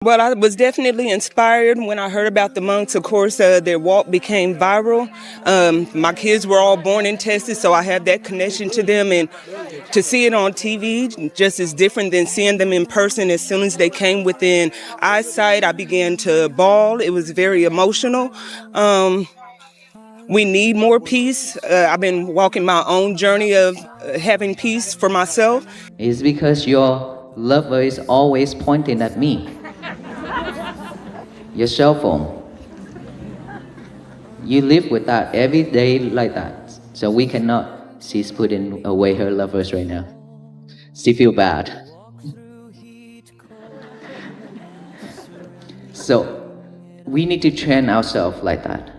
Well, I was definitely inspired when I heard about the monks. Of course, their walk became viral. My kids were all born in Texas, so I have that connection to them. And to see it on TV just is different than seeing them in person. As soon as they came within eyesight, I began to bawl. It was very emotional. We need more peace. I've been walking my own journey of having peace for myself. It's because your lover is always pointing at me. Your cell phone. You live with that every day like that. So we cannot. She's putting away her lovers right now. She feel bad. So we need to train ourselves like that.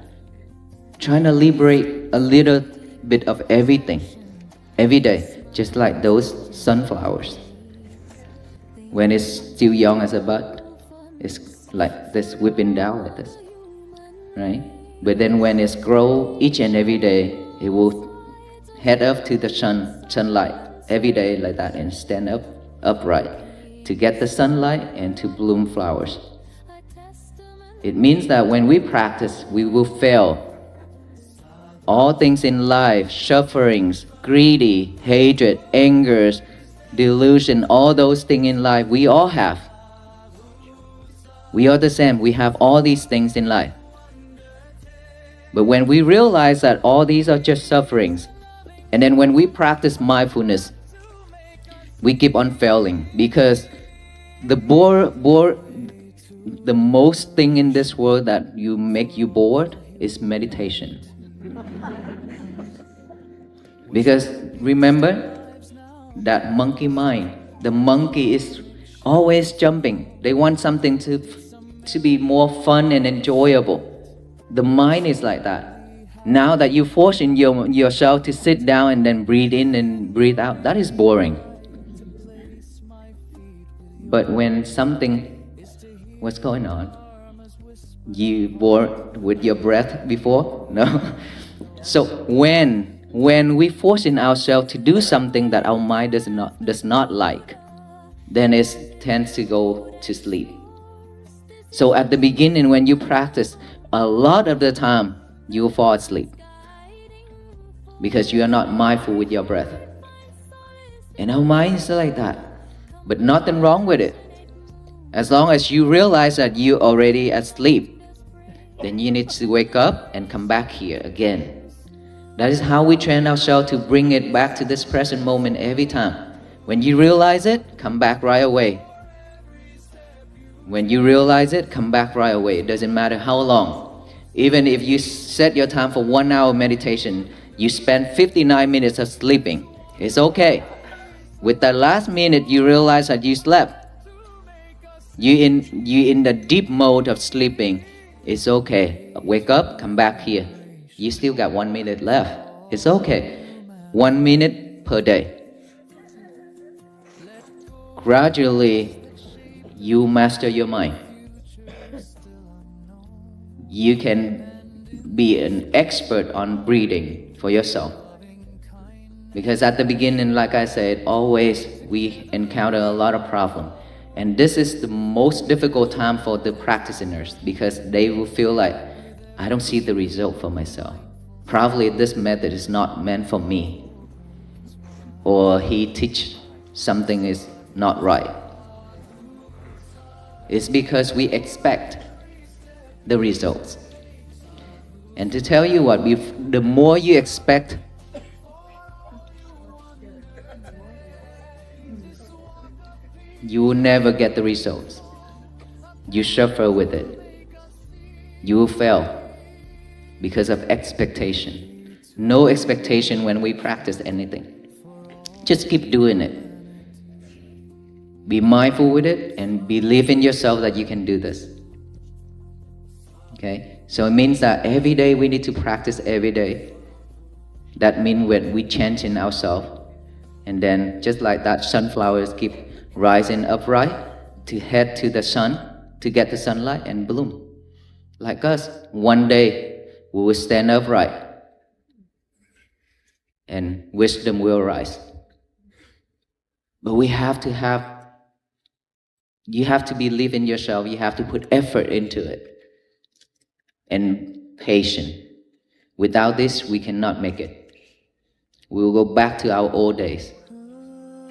Trying to liberate a little bit of everything every day, just like those sunflowers. When it's still young as a bud, it's like this whipping down like this, right? But then when it's grow each and every day, it will head up to the sunlight every day like that and stand up upright to get the sunlight and to bloom flowers. It means that when we practice, we will fail. All things in life, sufferings, greedy, hatred, angers, delusion, all those things in life, we all have. We are the same. We have all these things in life. But when we realize that all these are just sufferings, and then when we practice mindfulness, we keep on failing because the most thing in this world that you make you bored is meditation. Because remember that monkey mind, the monkey is always jumping. They want something to be more fun and enjoyable. The mind is like that. Now that you force in yourself to sit down and then breathe in and breathe out, that is boring. But when something, what's going on? You bored with your breath before? No? So when we force in ourselves to do something that our mind does not like, then it tends to go to sleep. So at the beginning when you practice, a lot of the time you will fall asleep because you are not mindful with your breath. And our mind is like that, but nothing wrong with it. As long as you realize that you're already asleep, then you need to wake up and come back here again. That is how we train ourselves to bring it back to this present moment every time. When you realize it, come back right away. When you realize it, come back right away. It doesn't matter how long. Even if you set your time for 1 hour meditation, you spend 59 minutes of sleeping. It's okay. With that last minute, you realize that you slept. You in the deep mode of sleeping. It's okay. Wake up, come back here. You still got 1 minute left. It's okay. 1 minute per day. Gradually, you master your mind. You can be an expert on breathing for yourself. Because at the beginning, like I said, always we encounter a lot of problems. And this is the most difficult time for the practitioners because they will feel like, I don't see the result for myself. Probably this method is not meant for me. Or he teach something is not right. It's because we expect the results. And to tell you what, the more you expect, you will never get the results. You suffer with it. You will fail because of expectation. No expectation when we practice anything. Just keep doing it. Be mindful with it and believe in yourself that you can do this. Okay? So it means that every day we need to practice every day. That means when we change in ourselves, and then just like that, sunflowers keep rising upright to head to the sun, to get the sunlight and bloom. Like us, one day we will stand upright and wisdom will rise. But we have to have You have to believe in yourself. You have to put effort into it. And patience. Without this, we cannot make it. We will go back to our old days,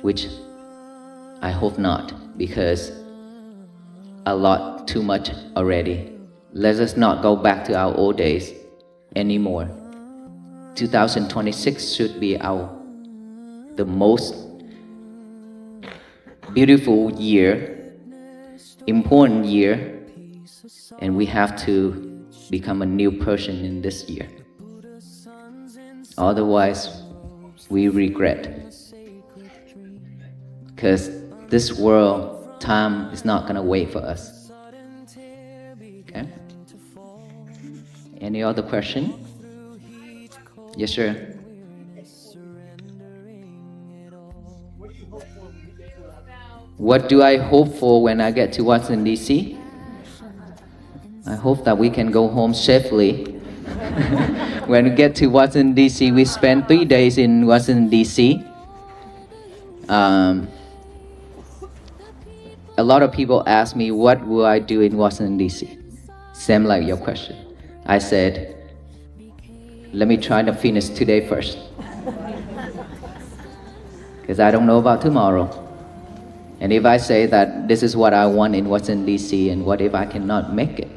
which I hope not, because a lot too much already. Let us not go back to our old days anymore. 2026 should be the most beautiful year, important year, and we have to become a new person in this year. Otherwise, we regret. Because this world, time is not gonna wait for us. Okay? Any other question? Yes, sir. What do I hope for when I get to Washington, D.C.? I hope that we can go home safely. When we get to Washington, D.C., we spend 3 days in Washington, D.C. A lot of people ask me, what will I do in Washington, D.C.? Same like your question. I said, let me try to finish today first. Because I don't know about tomorrow. And if I say that this is what I want in Washington, D.C., and what if I cannot make it?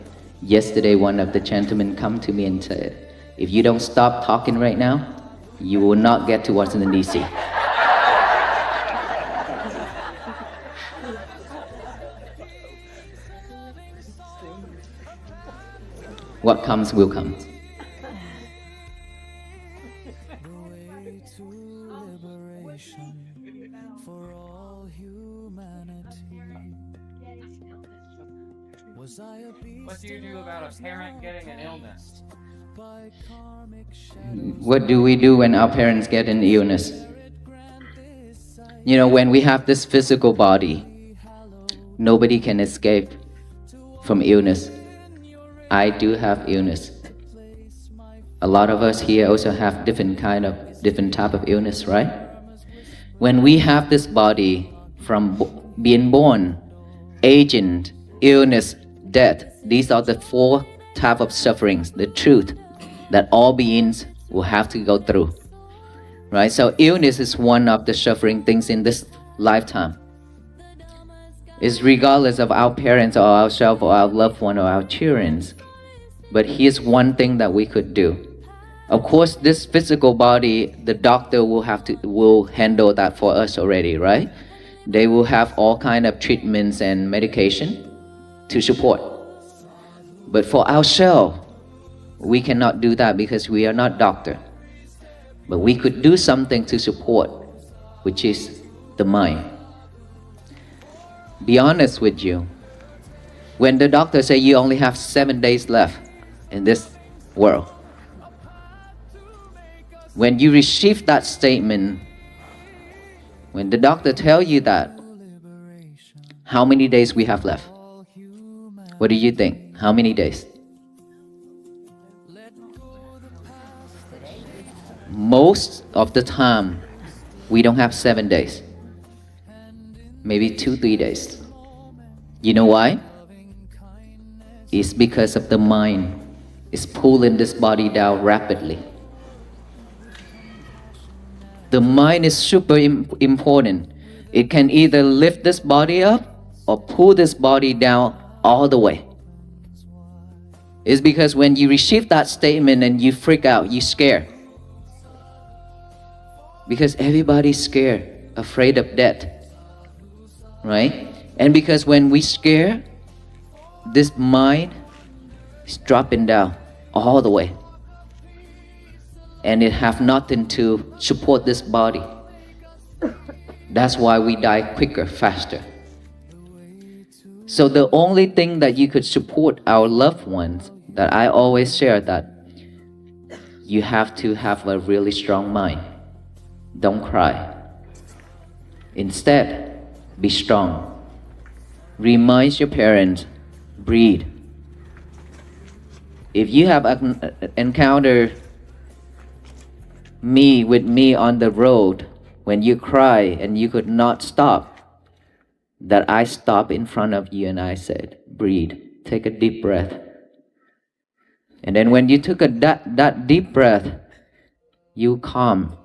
Yesterday, one of the gentlemen come to me and said, if you don't stop talking right now, you will not get to Washington, D.C. What comes will come. What do you do about a parent getting an illness? What do we do when our parents get an illness? You know, when we have this physical body, nobody can escape from illness. I do have illness. A lot of us here also have different type of illness, right? When we have this body, from being born, aging, illness, death, these are the 4 types of sufferings, the truth that all beings will have to go through, right? So illness is one of the suffering things in this lifetime. It's regardless of our parents or ourselves or our loved one or our children. But here's one thing that we could do. Of course, this physical body, the doctor will handle that for us already, right? They will have all kind of treatments and medication to support. But for ourselves, we cannot do that because we are not doctor. But we could do something to support, which is the mind. Be honest with you. When the doctor say you only have 7 days left in this world, when you receive that statement, when the doctor tell you that, how many days we have left? What do you think? How many days? Most of the time, we don't have 7 days. Maybe 2-3 days. You know why? It's because of the mind. It's pulling this body down rapidly. The mind is super important. It can either lift this body up or pull this body down all the way. It's because when you receive that statement and you freak out, you scare. Because everybody's scared, afraid of death. Right? And because when we scare, this mind is dropping down all the way. And it have nothing to support this body. That's why we die quicker, faster. So the only thing that you could support our loved ones, that I always share, that you have to have a really strong mind. Don't cry. Instead, be strong. Remind your parents, breathe. If you have encountered with me on the road, when you cry and you could not stop, that I stop in front of you and I said, breathe, take a deep breath. And then when you took that deep breath, you calm.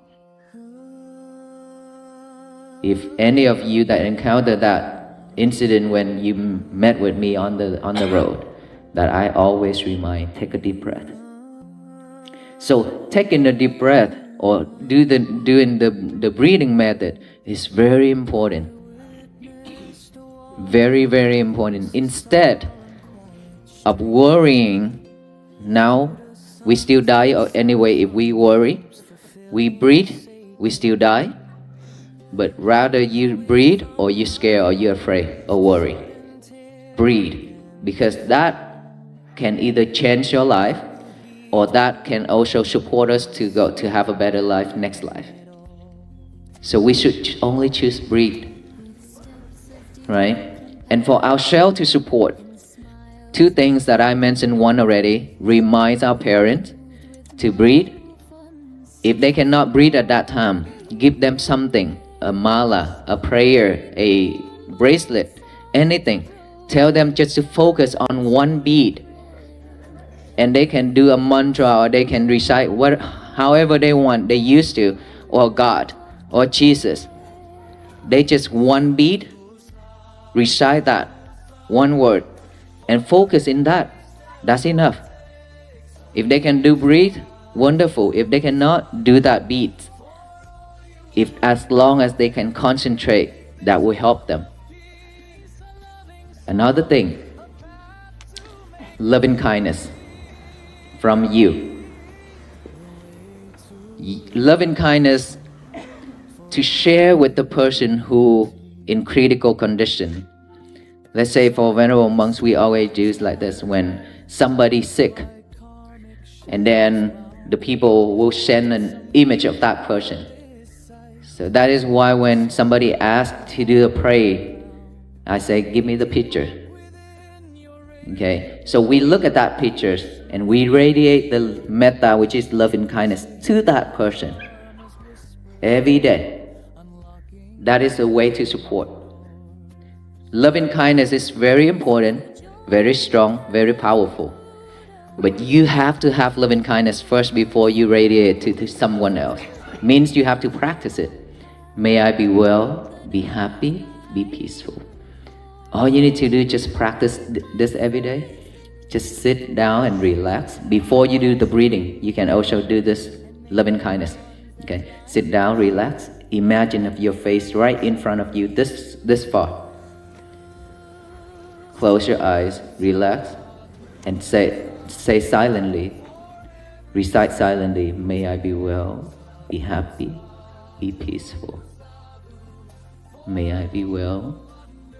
If any of you that encountered that incident when you met with me on the road, that I always remind, take a deep breath. So taking a deep breath or doing the breathing method is very important. Very, very important. Instead of worrying, now we still die anyway. If we worry, we breathe, we still die. But rather you breathe or you scared or you're afraid or worry. Breathe, because that can either change your life or that can also support us to go to have a better life next life. So we should only choose breathe, right? And for ourselves to support, two things that I mentioned, one already, reminds our parents to breathe. If they cannot breathe at that time, give them something, a mala, a prayer, a bracelet, anything. Tell them just to focus on one beat. And they can do a mantra or they can recite however they want, they used to, or God, or Jesus. They just one beat, recite that, one word, and focus in that. That's enough. If they can do breathe, wonderful. If they cannot, do that beat. If as long as they can concentrate, that will help them. Another thing, loving kindness from you. Loving kindness to share with the person who in critical condition. Let's say for Venerable monks, we always do like this when somebody's sick, and then the people will send an image of that person. So that is why when somebody asks to do a prayer, I say, give me the picture. Okay, so we look at that picture and we radiate the metta, which is love and kindness, to that person every day. That is a way to support. Love and kindness is very important, very strong, very powerful. But you have to have love and kindness first before you radiate to someone else. Means you have to practice it. May I be well, be happy, be peaceful. All you need to do is just practice this every day. Just sit down and relax. Before you do the breathing, you can also do this love and kindness. Okay, sit down, relax. Imagine of your face right in front of you, this far. Close your eyes, relax, and say silently, recite silently, may I be well, be happy, be peaceful. May I be well,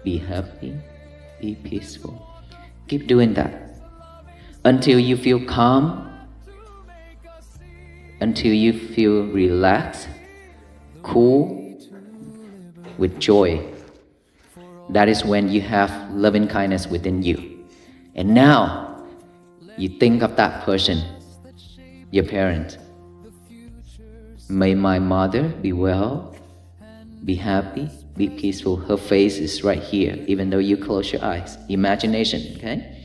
be happy, be peaceful. Keep doing that until you feel calm, until you feel relaxed, cool, with joy. That is when you have loving kindness within you. And now, you think of that person, your parent. May my mother be well, be happy, be peaceful. Her face is right here, even though you close your eyes. Imagination, okay?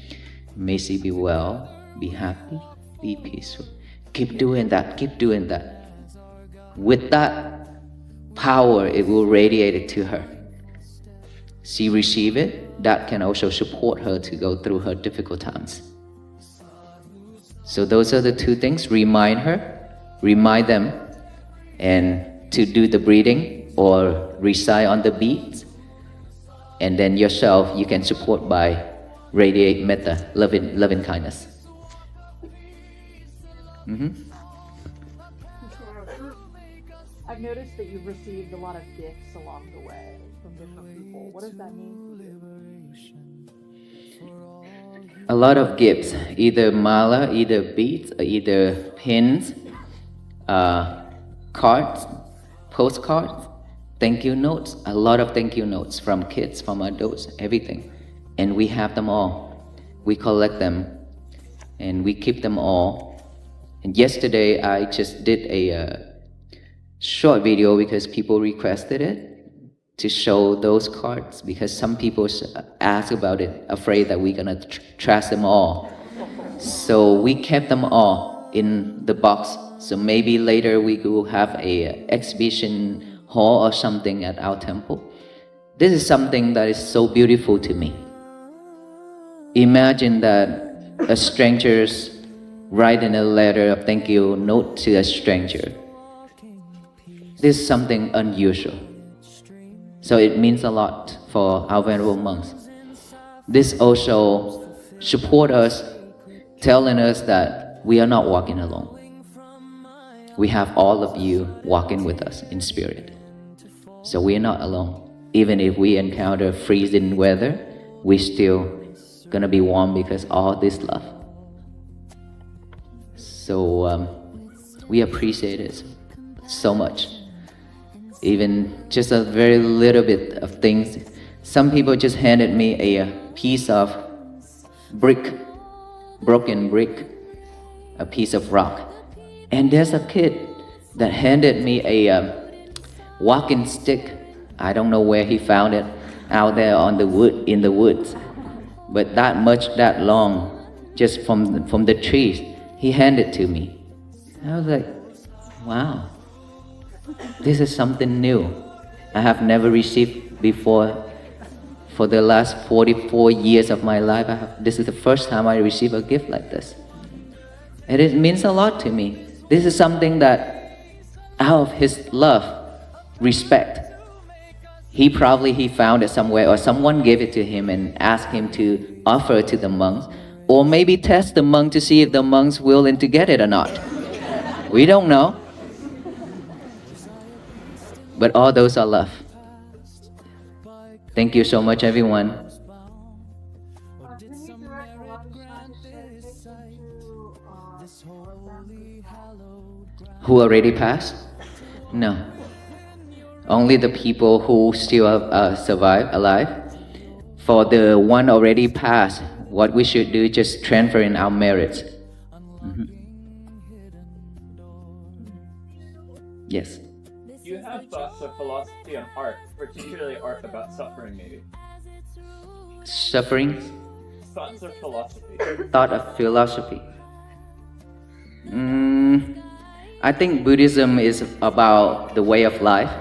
May she be well, be happy, be peaceful. Keep doing that, keep doing that. With that power, it will radiate it to her. She receive it, that can also support her to go through her difficult times. So those are the two things. Remind her, remind them, and to do the breathing or recite on the beat. And then yourself, you can support by radiate metta, loving kindness. I've noticed that you've received a lot of gifts along the way from different people. What does that mean to you? A lot of gifts, either mala, either beads, or either pins, cards, postcards, thank you notes, a lot of thank you notes from kids, from adults, everything. And we have them all. We collect them and we keep them all. And yesterday I just did a short video because people requested it. to show those cards because some people ask about it, afraid that we're gonna trash them all. So we kept them all in the box. So maybe later we will have a exhibition hall or something at our temple. This is something that is so beautiful to me. Imagine that a stranger's writing a letter of thank you note to a stranger. This is something unusual. So it means a lot for our venerable monks. This also support us, telling us that we are not walking alone. We have all of you walking with us in spirit. So we are not alone. Even if we encounter freezing weather, we still gonna be warm because all this love. So we appreciate it so much. Even just a very little bit of things. Some people just handed me a piece of brick, broken brick, a piece of rock. And there's a kid that handed me a walking stick. I don't know where he found it, out there on the wood, in the woods. But that much, that long, just from the trees, he handed to me. I was like, wow, this is something new. I have never received before. For the last 44 years of my life, this is the first time I receive a gift like this. And it means a lot to me. This is something that, out of his love, respect, he found it somewhere, or someone gave it to him and asked him to offer it to the monks, or maybe test the monk to see if the monks willing to get it or not. We don't know. But all those are love. Thank you so much, everyone. Can you direct a lot of attention to Who already passed? No. Only the people who still survive alive. For the one already passed, what we should do is just transfer in our merits. Mm-hmm. Yes. Do you have thoughts of philosophy on art, particularly art about suffering, maybe? Suffering? Thoughts of philosophy. Thought of philosophy. I think Buddhism is about the way of life,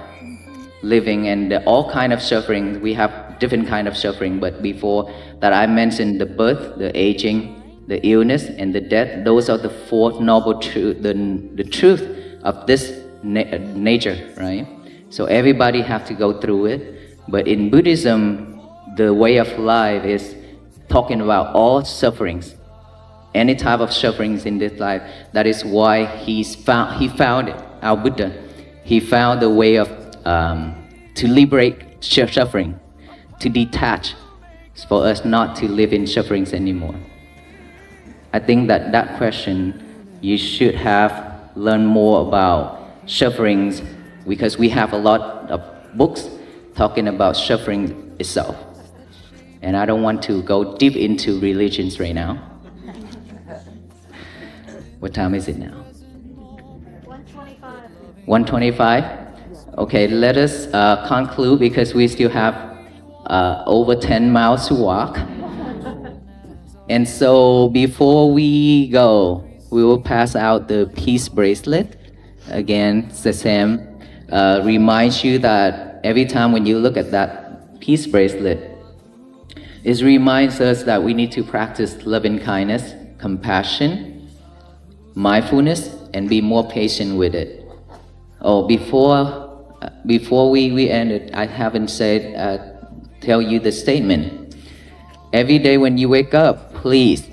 living, and all kind of suffering. We have different kind of suffering, but before that I mentioned the birth, the aging, the illness, and the death. Those are the four noble truth, the truth of this nature, right? So everybody have to go through it. But in Buddhism, the way of life is talking about all sufferings, any type of sufferings in this life. That is why he found it, our Buddha. He found the way of to liberate suffering, to detach, for us not to live in sufferings anymore. I think that question, you should have learned more about sufferings, because we have a lot of books talking about suffering itself. And I don't want to go deep into religions right now. What time is it now? 125. 1:25? Okay, let us conclude because we still have over 10 miles to walk. And so before we go, we will pass out the peace bracelet. Again, it's the same. Reminds you that every time when you look at that peace bracelet, it reminds us that we need to practice loving kindness, compassion, mindfulness, and be more patient with it. Oh, before we end it, I haven't tell you the statement. Every day when you wake up, please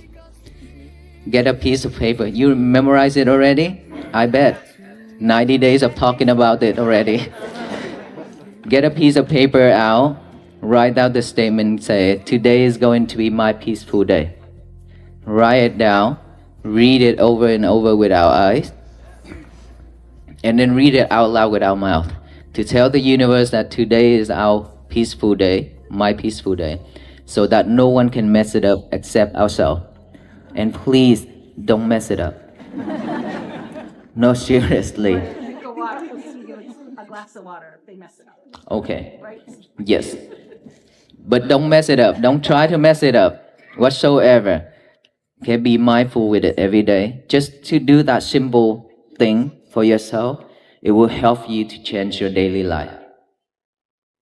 get a piece of paper. You memorize it already? I bet. 90 days of talking about it already. Get a piece of paper out, write out the statement, say, today is going to be my peaceful day. Write it down, read it over and over with our eyes, and then read it out loud with our mouth to tell the universe that today is our peaceful day, my peaceful day, so that no one can mess it up except ourselves. And please don't mess it up. No, seriously. Drink a glass of water if they mess it up. Okay. Yes. But don't mess it up. Don't try to mess it up whatsoever. Okay, be mindful with it every day. Just to do that simple thing for yourself, it will help you to change your daily life.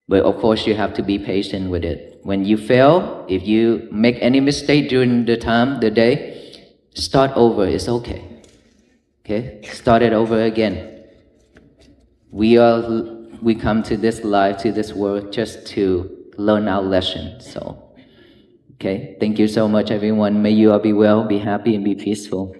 But of course, you have to be patient with it. When you fail, if you make any mistake during the day, start over. It's okay. Okay, start it over again. We come to this life, to this world, just to learn our lesson. So, okay, thank you so much, everyone. May you all be well, be happy, and be peaceful.